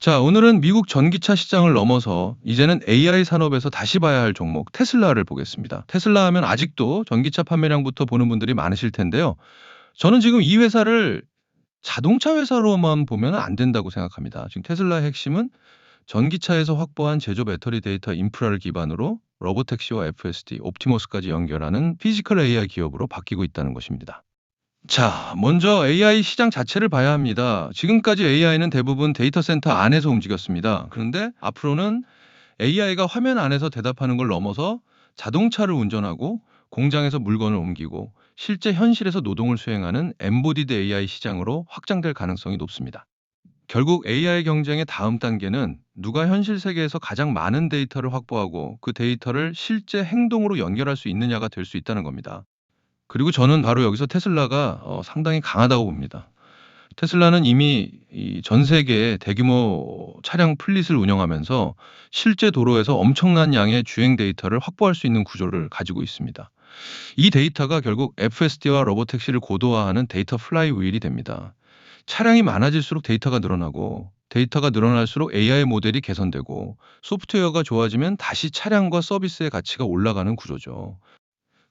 자, 오늘은 미국 전기차 시장을 넘어서 이제는 AI 산업에서 다시 봐야 할 종목 테슬라를 보겠습니다. 테슬라 하면 아직도 전기차 판매량부터 보는 분들이 많으실 텐데요. 저는 지금 이 회사를 자동차 회사로만 보면 안 된다고 생각합니다. 지금 테슬라의 핵심은 전기차에서 확보한 제조 배터리 데이터 인프라를 기반으로 로보택시와 FSD, 옵티머스까지 연결하는 피지컬 AI 기업으로 바뀌고 있다는 것입니다. 자, 먼저 AI 시장 자체를 봐야 합니다. 지금까지 AI는 대부분 데이터 센터 안에서 움직였습니다. 그런데 앞으로는 AI가 화면 안에서 대답하는 걸 넘어서 자동차를 운전하고 공장에서 물건을 옮기고 실제 현실에서 노동을 수행하는 엠보디드 AI 시장으로 확장될 가능성이 높습니다. 결국 AI 경쟁의 다음 단계는 누가 현실 세계에서 가장 많은 데이터를 확보하고 그 데이터를 실제 행동으로 연결할 수 있느냐가 될 수 있다는 겁니다. 그리고 저는 바로 여기서 테슬라가 상당히 강하다고 봅니다. 테슬라는 이미 이 전 세계에 대규모 차량 플릿을 운영하면서 실제 도로에서 엄청난 양의 주행 데이터를 확보할 수 있는 구조를 가지고 있습니다. 이 데이터가 결국 FSD와 로보택시를 고도화하는 데이터 플라이 휠이 됩니다. 차량이 많아질수록 데이터가 늘어나고 데이터가 늘어날수록 AI 모델이 개선되고 소프트웨어가 좋아지면 다시 차량과 서비스의 가치가 올라가는 구조죠.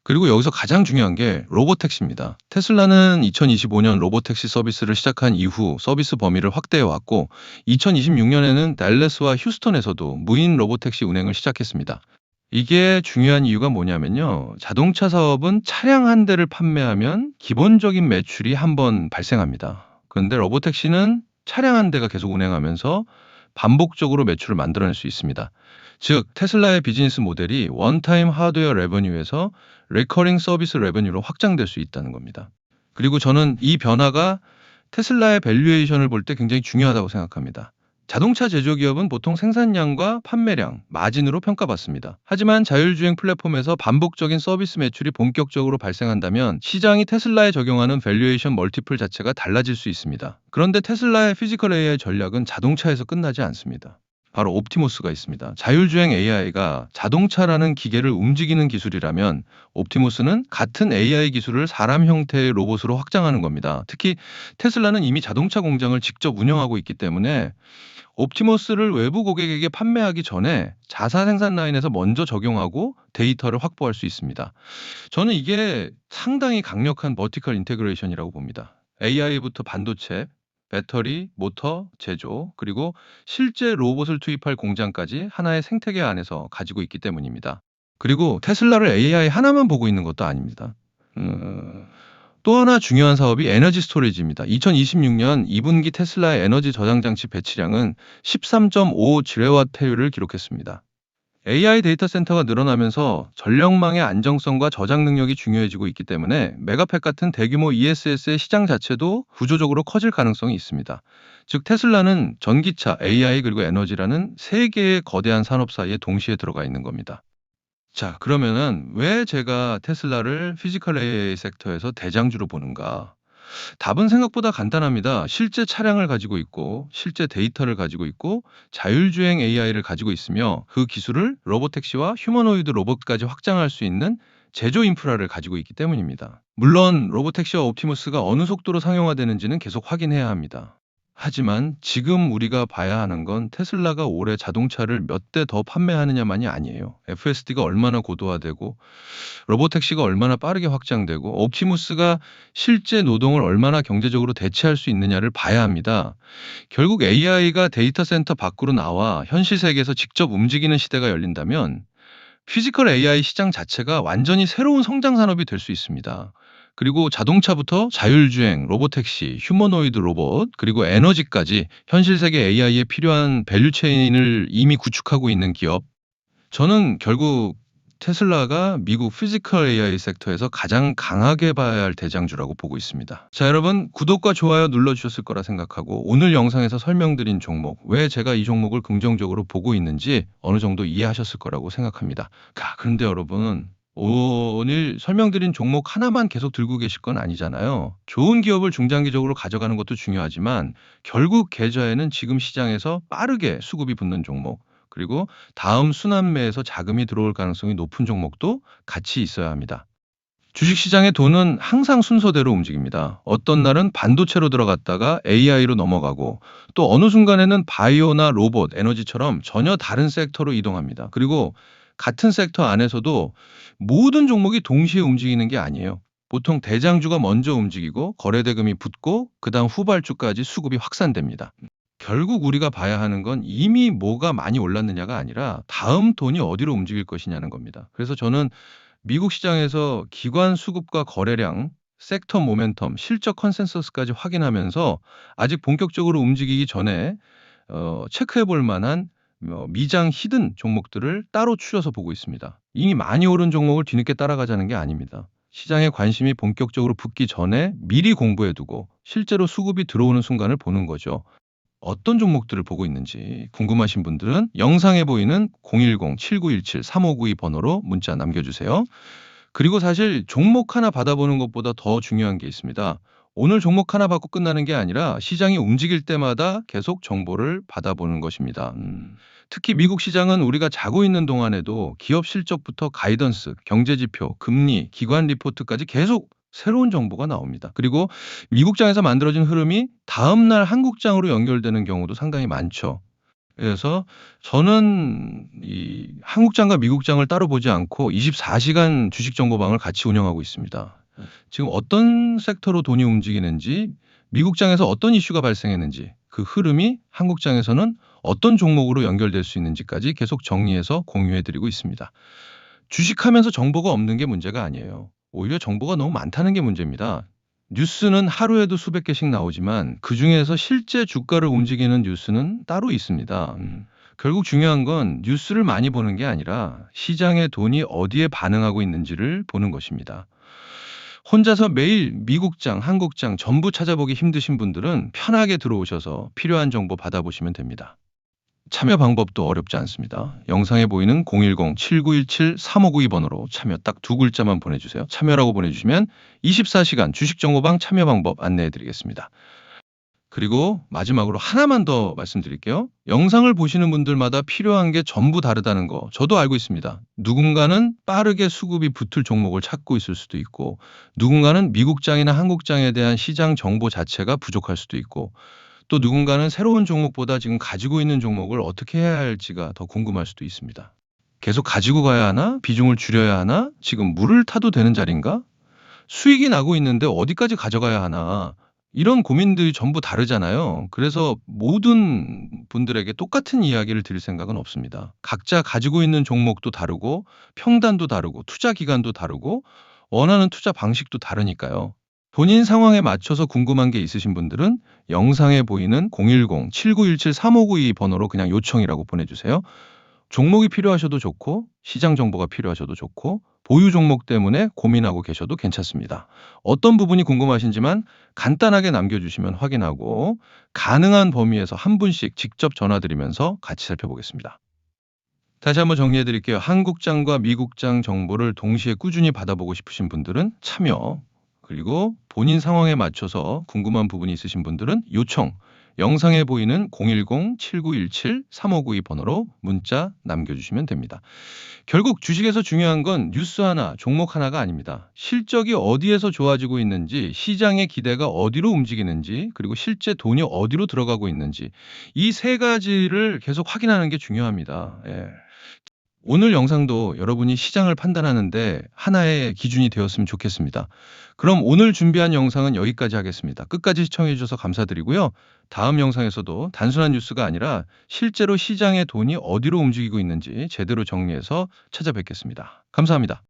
그리고 여기서 가장 중요한 게 로보택시입니다. 테슬라는 2025년 로보택시 서비스를 시작한 이후 서비스 범위를 확대해 왔고 2026년에는 달래스와 휴스턴에서도 무인 로보택시 운행을 시작했습니다. 이게 중요한 이유가 뭐냐면요. 자동차 사업은 차량 한 대를 판매하면 기본적인 매출이 한 번 발생합니다. 그런데 로보택시는 차량 한 대가 계속 운행하면서 반복적으로 매출을 만들어낼 수 있습니다. 즉, 테슬라의 비즈니스 모델이 원타임 하드웨어 레버뉴에서 레커링 서비스 레버뉴로 확장될 수 있다는 겁니다. 그리고 저는 이 변화가 테슬라의 밸류에이션을 볼 때 굉장히 중요하다고 생각합니다. 자동차 제조기업은 보통 생산량과 판매량, 마진으로 평가받습니다. 하지만 자율주행 플랫폼에서 반복적인 서비스 매출이 본격적으로 발생한다면 시장이 테슬라에 적용하는 밸류에이션 멀티플 자체가 달라질 수 있습니다. 그런데 테슬라의 피지컬 AI 전략은 자동차에서 끝나지 않습니다. 바로 옵티머스가 있습니다. 자율주행 AI가 자동차라는 기계를 움직이는 기술이라면 옵티머스는 같은 AI 기술을 사람 형태의 로봇으로 확장하는 겁니다. 특히 테슬라는 이미 자동차 공장을 직접 운영하고 있기 때문에 옵티머스를 외부 고객에게 판매하기 전에 자사 생산 라인에서 먼저 적용하고 데이터를 확보할 수 있습니다. 저는 이게 상당히 강력한 버티컬 인테그레이션이라고 봅니다. AI부터 반도체, 배터리, 모터, 제조, 그리고 실제 로봇을 투입할 공장까지 하나의 생태계 안에서 가지고 있기 때문입니다. 그리고 테슬라를 AI 하나만 보고 있는 것도 아닙니다. 음, 또 하나 중요한 사업이 에너지 스토리지입니다. 2026년 2분기 테슬라의 에너지 저장 장치 배치량은 13.5지레와트를 기록했습니다. AI 데이터 센터가 늘어나면서 전력망의 안정성과 저장 능력이 중요해지고 있기 때문에 메가팩 같은 대규모 ESS의 시장 자체도 구조적으로 커질 가능성이 있습니다. 즉 테슬라는 전기차, AI 그리고 에너지라는 세 개의 거대한 산업 사이에 동시에 들어가 있는 겁니다. 자, 그러면은 왜 제가 테슬라를 피지컬 AI 섹터에서 대장주로 보는가? 답은 생각보다 간단합니다. 실제 차량을 가지고 있고, 실제 데이터를 가지고 있고, 자율주행 AI를 가지고 있으며 그 기술을 로보택시와 휴머노이드 로봇까지 확장할 수 있는 제조 인프라를 가지고 있기 때문입니다. 물론 로보택시와 옵티머스가 어느 속도로 상용화되는지는 계속 확인해야 합니다. 하지만 지금 우리가 봐야 하는 건 테슬라가 올해 자동차를 몇 대 더 판매하느냐만이 아니에요. FSD가 얼마나 고도화되고 로보택시가 얼마나 빠르게 확장되고 옵티무스가 실제 노동을 얼마나 경제적으로 대체할 수 있느냐를 봐야 합니다. 결국 AI가 데이터 센터 밖으로 나와 현실 세계에서 직접 움직이는 시대가 열린다면 피지컬 AI 시장 자체가 완전히 새로운 성장 산업이 될 수 있습니다. 그리고 자동차부터 자율주행, 로보택시, 휴머노이드 로봇, 그리고 에너지까지 현실 세계 AI에 필요한 밸류체인을 이미 구축하고 있는 기업. 저는 결국 테슬라가 미국 피지컬 AI 섹터에서 가장 강하게 봐야 할 대장주라고 보고 있습니다. 자, 여러분 구독과 좋아요 눌러주셨을 거라 생각하고 오늘 영상에서 설명드린 종목, 왜 제가 이 종목을 긍정적으로 보고 있는지 어느 정도 이해하셨을 거라고 생각합니다. 그런데 여러분 오늘 설명드린 종목 하나만 계속 들고 계실 건 아니잖아요. 좋은 기업을 중장기적으로 가져가는 것도 중요하지만 결국 계좌에는 지금 시장에서 빠르게 수급이 붙는 종목, 그리고 다음 순환매에서 자금이 들어올 가능성이 높은 종목도 같이 있어야 합니다. 주식시장의 돈은 항상 순서대로 움직입니다. 어떤 날은 반도체로 들어갔다가 AI로 넘어가고 또 어느 순간에는 바이오나 로봇, 에너지처럼 전혀 다른 섹터로 이동합니다. 그리고 같은 섹터 안에서도 모든 종목이 동시에 움직이는 게 아니에요. 보통 대장주가 먼저 움직이고 거래대금이 붙고 그다음 후발주까지 수급이 확산됩니다. 결국 우리가 봐야 하는 건 이미 뭐가 많이 올랐느냐가 아니라 다음 돈이 어디로 움직일 것이냐는 겁니다. 그래서 저는 미국 시장에서 기관 수급과 거래량, 섹터 모멘텀, 실적 컨센서스까지 확인하면서 아직 본격적으로 움직이기 전에 체크해 볼 만한 미장 히든 종목들을 따로 추려서 보고 있습니다. 이미 많이 오른 종목을 뒤늦게 따라가자는 게 아닙니다. 시장에 관심이 본격적으로 붙기 전에 미리 공부해 두고 실제로 수급이 들어오는 순간을 보는 거죠. 어떤 종목들을 보고 있는지 궁금하신 분들은 영상에 보이는 010-7917-3592 번호로 문자 남겨주세요. 그리고 사실 종목 하나 받아보는 것보다 더 중요한 게 있습니다. 오늘 종목 하나 받고 끝나는 게 아니라 시장이 움직일 때마다 계속 정보를 받아보는 것입니다. 특히 미국 시장은 우리가 자고 있는 동안에도 기업 실적부터 가이던스, 경제지표, 금리, 기관 리포트까지 계속 새로운 정보가 나옵니다. 그리고 미국장에서 만들어진 흐름이 다음날 한국장으로 연결되는 경우도 상당히 많죠. 그래서 저는 이 한국장과 미국장을 따로 보지 않고 24시간 주식정보방을 같이 운영하고 있습니다. 지금 어떤 섹터로 돈이 움직이는지, 미국장에서 어떤 이슈가 발생했는지, 그 흐름이 한국장에서는 어떤 종목으로 연결될 수 있는지까지 계속 정리해서 공유해드리고 있습니다. 주식하면서 정보가 없는 게 문제가 아니에요. 오히려 정보가 너무 많다는 게 문제입니다. 뉴스는 하루에도 수백 개씩 나오지만 그중에서 실제 주가를 움직이는 뉴스는 따로 있습니다. 결국 중요한 건 뉴스를 많이 보는 게 아니라 시장의 돈이 어디에 반응하고 있는지를 보는 것입니다. 혼자서 매일 미국장, 한국장 전부 찾아보기 힘드신 분들은 편하게 들어오셔서 필요한 정보 받아보시면 됩니다. 참여 방법도 어렵지 않습니다. 영상에 보이는 010-7917-3592 번호로 참여 딱 두 글자만 보내주세요. 참여라고 보내주시면 24시간 주식정보방 참여 방법 안내해드리겠습니다. 그리고 마지막으로 하나만 더 말씀드릴게요. 영상을 보시는 분들마다 필요한 게 전부 다르다는 거 저도 알고 있습니다. 누군가는 빠르게 수급이 붙을 종목을 찾고 있을 수도 있고 누군가는 미국장이나 한국장에 대한 시장 정보 자체가 부족할 수도 있고 또 누군가는 새로운 종목보다 지금 가지고 있는 종목을 어떻게 해야 할지가 더 궁금할 수도 있습니다. 계속 가지고 가야 하나? 비중을 줄여야 하나? 지금 물을 타도 되는 자리인가? 수익이 나고 있는데 어디까지 가져가야 하나? 이런 고민들이 전부 다르잖아요. 그래서 모든 분들에게 똑같은 이야기를 드릴 생각은 없습니다. 각자 가지고 있는 종목도 다르고 평단도 다르고 투자 기간도 다르고 원하는 투자 방식도 다르니까요. 본인 상황에 맞춰서 궁금한 게 있으신 분들은 영상에 보이는 010-7917-3592 번호로 그냥 요청이라고 보내주세요. 종목이 필요하셔도 좋고 시장 정보가 필요하셔도 좋고 보유 종목 때문에 고민하고 계셔도 괜찮습니다. 어떤 부분이 궁금하신지만 간단하게 남겨주시면 확인하고 가능한 범위에서 한 분씩 직접 전화드리면서 같이 살펴보겠습니다. 다시 한번 정리해 드릴게요. 한국장과 미국장 정보를 동시에 꾸준히 받아보고 싶으신 분들은 참여, 그리고 본인 상황에 맞춰서 궁금한 부분이 있으신 분들은 요청, 영상에 보이는 010-7917-3592 번호로 문자 남겨주시면 됩니다. 결국 주식에서 중요한 건 뉴스 하나, 종목 하나가 아닙니다. 실적이 어디에서 좋아지고 있는지, 시장의 기대가 어디로 움직이는지, 그리고 실제 돈이 어디로 들어가고 있는지 이 세 가지를 계속 확인하는 게 중요합니다. 예. 오늘 영상도 여러분이 시장을 판단하는데 하나의 기준이 되었으면 좋겠습니다. 그럼 오늘 준비한 영상은 여기까지 하겠습니다. 끝까지 시청해 주셔서 감사드리고요. 다음 영상에서도 단순한 뉴스가 아니라 실제로 시장의 돈이 어디로 움직이고 있는지 제대로 정리해서 찾아뵙겠습니다. 감사합니다.